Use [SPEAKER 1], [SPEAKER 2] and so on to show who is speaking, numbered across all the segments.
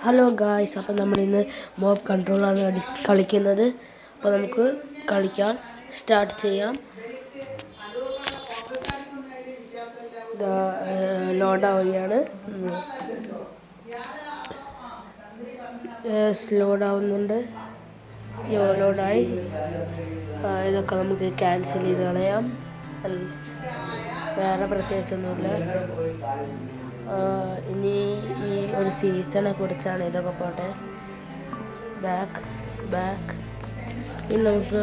[SPEAKER 1] Hello guys, അപ്പോൾ നമ്മളിന്ന് mob കൺട്രോളാണ് കളിക്കുന്നത്. അപ്പോൾ നമുക്ക് കളിക്കാം, സ്റ്റാർട്ട് ചെയ്യാം. ലോഡാവുകയാണ്, ലോഡാവുന്നുണ്ട്. ലോഡായി. ഇതൊക്കെ നമുക്ക് ക്യാൻസൽ ചെയ്ത് കളയാം. വേറെ പ്രത്യേകിച്ചൊന്നുമില്ല. ഇനി ഈ ഒരു സീസണെ കുറിച്ചാണ്. ഇതൊക്കെ പോട്ടെ. ബാക്ക് ഇനി നമുക്ക്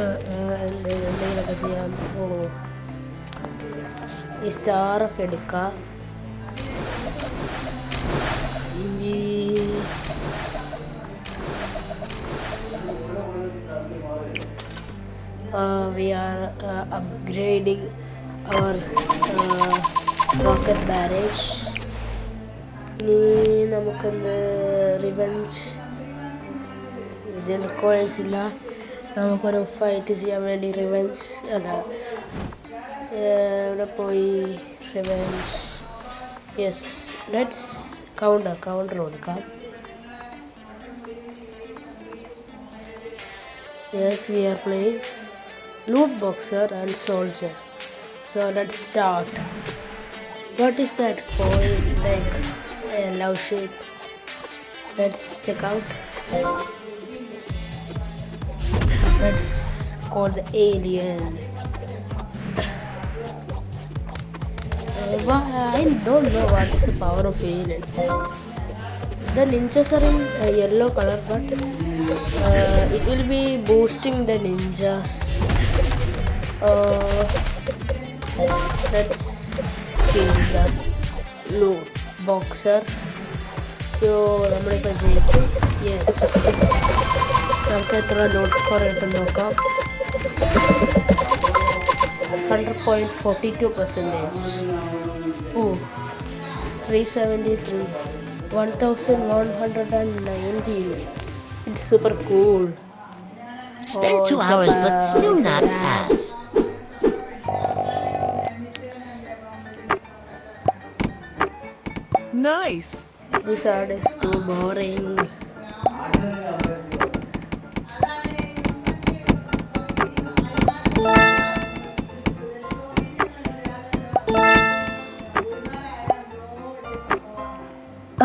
[SPEAKER 1] എന്തെങ്കിലുമൊക്കെ ചെയ്യാം. ഈ സ്റ്റാറൊക്കെ എടുക്കാം. We are upgrading our rocket barrage. ഇനി നമുക്കൊന്ന് റിവെഞ്ച്. ഇതിന് കോയിൻസ് ഇല്ല. നമുക്കൊരു ഫൈറ്റ് ചെയ്യാൻ വേണ്ടി റിവെഞ്ച് അല്ല, ഇവിടെ പോയി റിവെഞ്ച്. യെസ്, ലെറ്റ്സ് കൗണ്ടർ കൊടുക്കാം. Yes, we are playing Loot Boxer and Soldier. So let's start. What is that coin? Like a love shape. Let's check out. Let's call the alien. I don't know what is the power of alien. The ninjas are in yellow color, but it will be boosting the ninjas. Let's kill the Loot Boxer. നമ്മളിപ്പോൾ ജയിക്കും. Yes, നമുക്ക് എത്ര load score കിട്ടും നോക്കാം. 100.42%. 373, 1190. It's super cool.
[SPEAKER 2] Spent 2 hours, but still not pass.
[SPEAKER 3] Nice.
[SPEAKER 1] This art is too boring.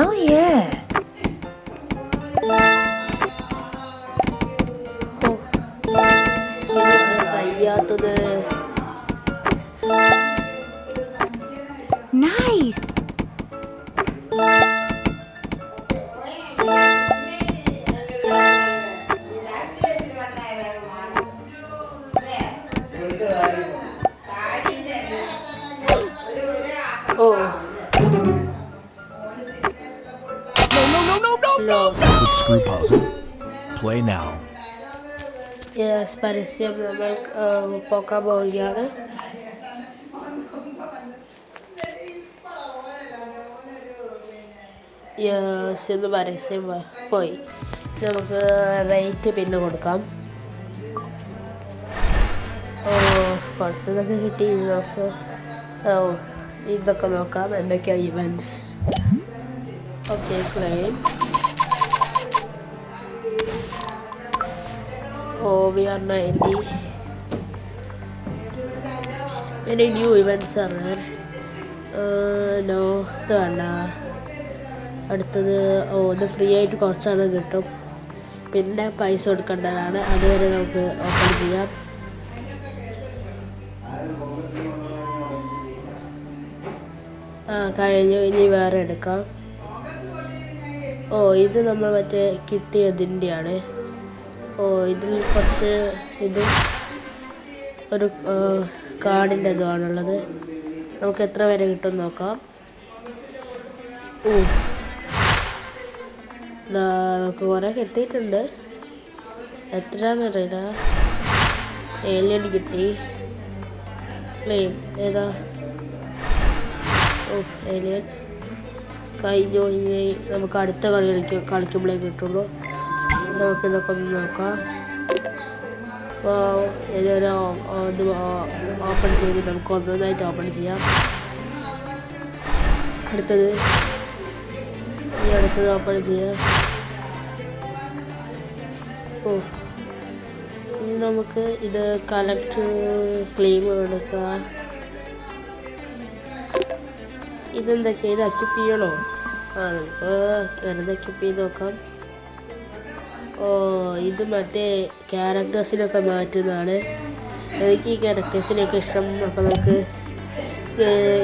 [SPEAKER 3] Oh yeah.
[SPEAKER 2] Nice.
[SPEAKER 1] No.
[SPEAKER 4] With Screw Puzzle. Play now.
[SPEAKER 1] Yes, പരസ്യം നമ്മൾ പോക്കാൻ പോവുകയാണ്. Yes, ഇത് പരസ്യം പോയി. നമുക്ക് റേറ്റ് പിന്നെ കൊടുക്കാം. കുറച്ചതൊക്കെ കിട്ടി. നമുക്ക് ഇതൊക്കെ നോക്കാം, എന്തൊക്കെയാണ് events. Okay, claim. We are 90. Any new events are there? No, ഇതല്ല. അടുത്തത് ഇത് ഫ്രീ ആയിട്ട് കുറച്ചാണ് കിട്ടും. പിന്നെ പൈസ കൊടുക്കേണ്ടതാണ്. അതുവരെ നമുക്ക് ഓപ്പൺ ചെയ്യാം. കഴിഞ്ഞു. ഇനി വേറെ എടുക്കാം. ഇത് നമ്മൾ മറ്റേ കിട്ടിയതിൻ്റെയാണ്. ഇതിൽ കുറച്ച് ഇത് ഒരു കാർഡിൻ്റെ ഇതുമാണുള്ളത്. നമുക്ക് എത്ര വരെ കിട്ടും നോക്കാം. നമുക്ക് കുറേ കിട്ടിയിട്ടുണ്ട്. എത്രയാണെന്ന് അറിയില്ല. ഏലിയൻ കിട്ടി. പ്ലെയിൻ ഏതാ? ഏലിയൻ കഴിഞ്ഞു. ഇനി നമുക്ക് അടുത്ത കളിക്കുമ്പോഴേ കിട്ടുള്ളൂ. നമുക്കിതൊക്കെ ഒന്ന് നോക്കാം. ഇതൊരു ഇത് ഓപ്പൺ ചെയ്ത് നമുക്ക് ഒന്നൊന്നായിട്ട് ഓപ്പൺ ചെയ്യാം. അടുത്തത് ഓപ്പൺ ചെയ്യാം. ഓ ഇനി നമുക്ക് ഇത് കളക്ട് ക്ലെയിം എടുക്കുക. ഇതെന്തൊക്കെയാ, ഇത് അക്യുപ്പ് ചെയ്യണോ? നമുക്ക് വെറുതെ അക്യുപ്പ് ചെയ്ത് നോക്കാം. ഓ ഇത് മറ്റേ ക്യാരക്ടേഴ്സിനൊക്കെ മാറ്റുന്നതാണ്. എനിക്ക് ഈ ക്യാരക്ടേഴ്സിനൊക്കെ ഇഷ്ടം. അപ്പോൾ നമുക്ക്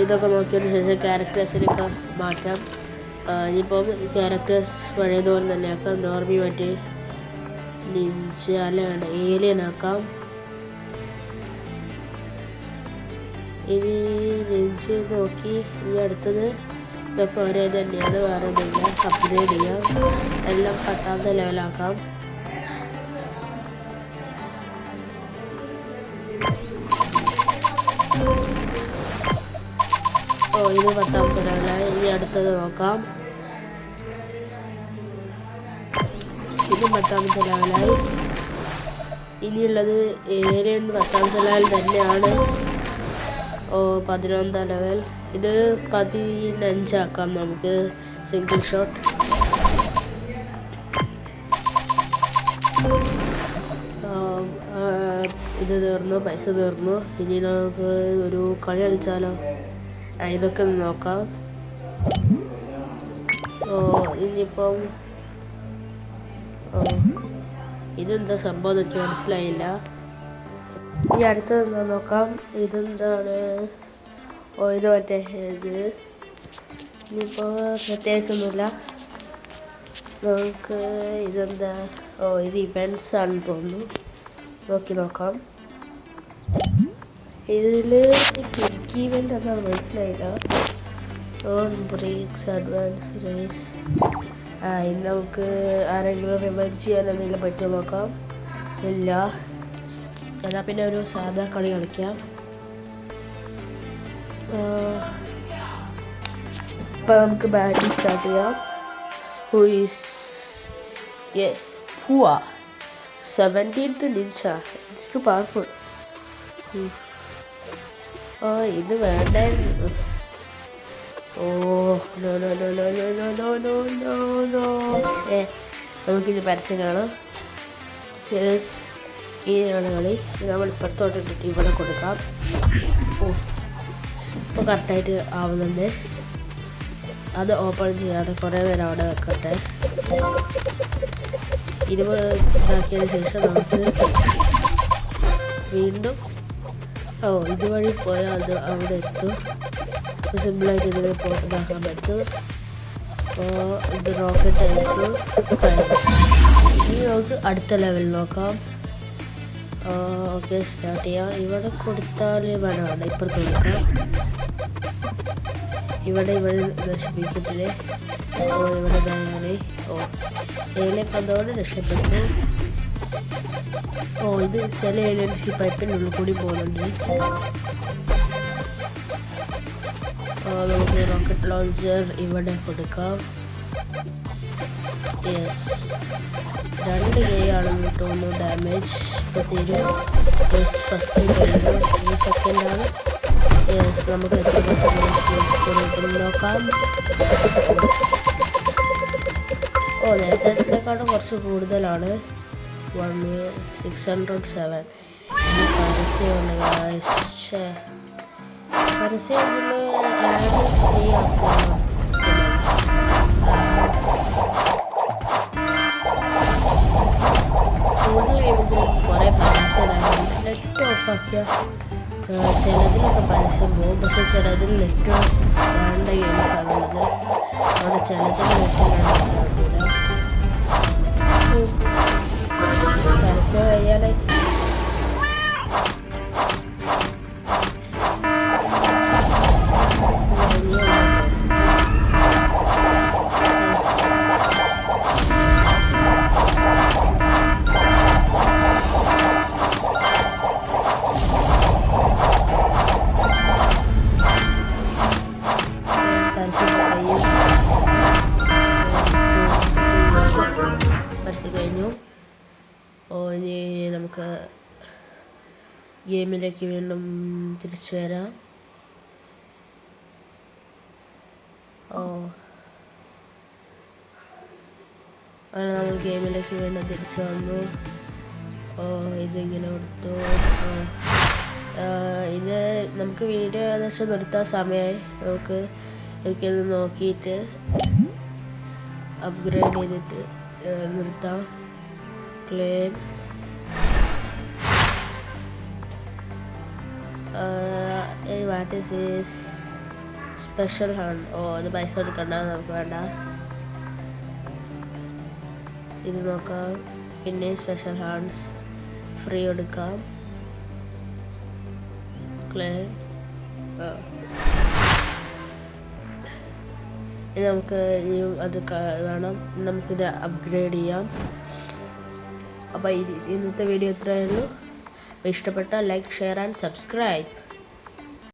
[SPEAKER 1] ഇതൊക്കെ നോക്കിയതിന് ശേഷം ക്യാരക്ടേഴ്സിനൊക്കെ മാറ്റാം. ഇനിയിപ്പം ക്യാരക്ടേഴ്സ് പഴയതുപോലെ തന്നെ ആക്കാം. നോർമി മറ്റേ നിഞ്ച അല്ലാണ് ഏലിയൻ ആക്കാം. ഇനി നിഞ്ച് നോക്കി ഇനി അടുത്തത് ഇതൊക്കെ ഒരേ തന്നെയാണ്, വേറെ ഒന്നുമില്ല. അപ്ഗ്രേഡ് ചെയ്യാം, എല്ലാം 10ാമത്തെ ലെവലാക്കാം. ഓ ഇത് 10ാമത്തെ ലെവലായി. ഇനി അടുത്തത് നോക്കാം. ഇത് 10ാമത്തെ ലെവലായി. ഇനിയുള്ളത് ഏലിയൻ 10ാമത്തെ ലെവൽ തന്നെയാണ്. ഓ 11ാം ലെവൽ. ഇത് 15 ആക്കാം നമുക്ക്, സിംഗിൾ ഷോട്ട്. ഇത് തീർന്നു, പൈസ തീർന്നു. ഇനി നമുക്ക് ഒരു കളി കളിച്ചാലോ? ഇതൊക്കെ ഒന്ന് നോക്കാം. ഓ ഇനിയിപ്പം ഇതെന്താ സംഭവം എന്നൊക്കെ മനസ്സിലായില്ല. ഇനി അടുത്തത് നോക്കാം. ഇതെന്താണ്? ഓ ഇത് മറ്റേ ഇത് ഇനിയിപ്പോൾ പ്രത്യേകിച്ചൊന്നുമില്ല. നമുക്ക് ഇതെന്താ? ഓ ഇത് ഇവൻറ്റ്സ് ആണെന്ന് തോന്നുന്നു. നോക്കി നോക്കാം. ഇതിൽ ക്വിക്ക് ഇവൻ്റ് എന്നാണ് മനസ്സിലായില്ല. On brakes advance race. ഇനി നമുക്ക് ആരെങ്കിലും റിവൈൻഡ് ചെയ്യാൻ എന്തെങ്കിലും പറ്റുമോ നോക്കാം. ഇല്ല. എന്നാൽ പിന്നെ ഒരു സാധാ കളി കളിക്കാം. അപ്പോൾ നമുക്ക് ബാറ്റിംഗ് സ്റ്റാർട്ട് ചെയ്യാം. ഹു ഈസ് യെസ് ഹുവ 17th ninja. It's too powerful. ഇത് വേണ്ടായിരുന്നു. Oh no no no no no no no no no no. നമുക്കിത് പരസ്യം കാണാം. യെസ് ഇനിയാണ് കളി. നമ്മൾ ഇപ്പുറത്തോട്ട് ഇട്ടിട്ട് ഇവിടെ കൊടുക്കാം. ഓ ഇപ്പോൾ കറക്റ്റായിട്ട് ആവുന്നുണ്ട്. അത് ഓപ്പൺ ചെയ്യാതെ കുറേ നേരം അവിടെ വെക്കട്ടെ. 20 ഇതാക്കിയതിന് ശേഷം നമുക്ക് വീണ്ടും ഇതുവഴി പോയാൽ അത് അവിടെ എത്തും. സിമ്പിളായിട്ട് ഇതിനെ ഇതാക്കാൻ പറ്റും. അപ്പോൾ ഇത് റോക്കറ്റ് അയച്ചു. ഇനി നമുക്ക് അടുത്ത ലെവൽ നോക്കാം. ഓക്കെ സ്റ്റാർട്ട് ചെയ്യാം. ഇവിടെ കൊടുത്താൽ വേണം ഇപ്പുറത്ത് കൊടുക്കാം. ഇവിടെ നശിപ്പിക്കത്തില്ലേ? ഇവിടെ ഇതായാലേ ഏലിയൻ പന്തോടെ രക്ഷപ്പെട്ടു. ഇത് ചില ഏലിയൻസ് ഈ പൈപ്പിനുള്ളിൽ കൂടി പോകുന്നുണ്ട്. നമുക്ക് റോക്കറ്റ് ലോഞ്ചർ ഇവിടെ കൊടുക്കാം. യെസ് 2 K ആണെന്ന് തോന്നുന്നു ഡാമേജ്. ഇപ്പോൾ തരും. ഫസ്റ്റ് കഴിഞ്ഞു. ഇത് സെക്കൻഡാണ്. യെസ് നമുക്ക് എത്ര പെർസെൻറ്റേജ് നോക്കാം. നേരത്തേക്കാളും കുറച്ച് കൂടുതലാണ്. 607. പരസ്യം ഫ്രീ ആക്കാം. കൂടുതൽ ഗെയിംസിൽ കുറേ പരസ്യമാണ്. നെറ്റ് ഓഫാക്കിയ ചിലതിലൊക്കെ പരസ്യം പോകും. പക്ഷെ ചിലതിൽ നെറ്റ് വേണ്ട ഗെയിംസാണുള്ളത്. അവിടെ ചിലതിൽ നെറ്റ് വേണ്ട പരസ്യം കഴിയാനായി. കഴിഞ്ഞു. ഇനി നമുക്ക് ഗെയിമിലേക്ക് വീണ്ടും തിരിച്ചു വരാം. അങ്ങനെ നമ്മൾ ഗെയിമിലേക്ക് വീണ്ടും തിരിച്ചു വന്നു. ഇതിങ്ങനെ കൊടുത്തു. ഇത് നമുക്ക് വീഡിയോ ഏകദേശം നിർത്താൻ സമയമായി. നമുക്കിത് നോക്കിയിട്ട് അപ്ഗ്രേഡ് ചെയ്തിട്ട് നിർത്താം. Claim what is this special hand. അത് പൈസ കൊടുക്കണ്ട, നമുക്ക് വേണ്ട. ഇത് നോക്കാം. പിന്നെ സ്പെഷ്യൽ ഹാൻഡ്സ് ഫ്രീ കൊടുക്കാം. ക്ലെയിം നമുക്ക് അത് വേണം. നമുക്കിത് അപ്ഗ്രേഡ് ചെയ്യാം. അപ്പോൾ ഇന്നത്തെ വീഡിയോ ഇത്രയേ ഉള്ളൂ. ഇഷ്ടപ്പെട്ടാൽ ലൈക്ക്, ഷെയർ ആൻഡ് സബ്സ്ക്രൈബ്.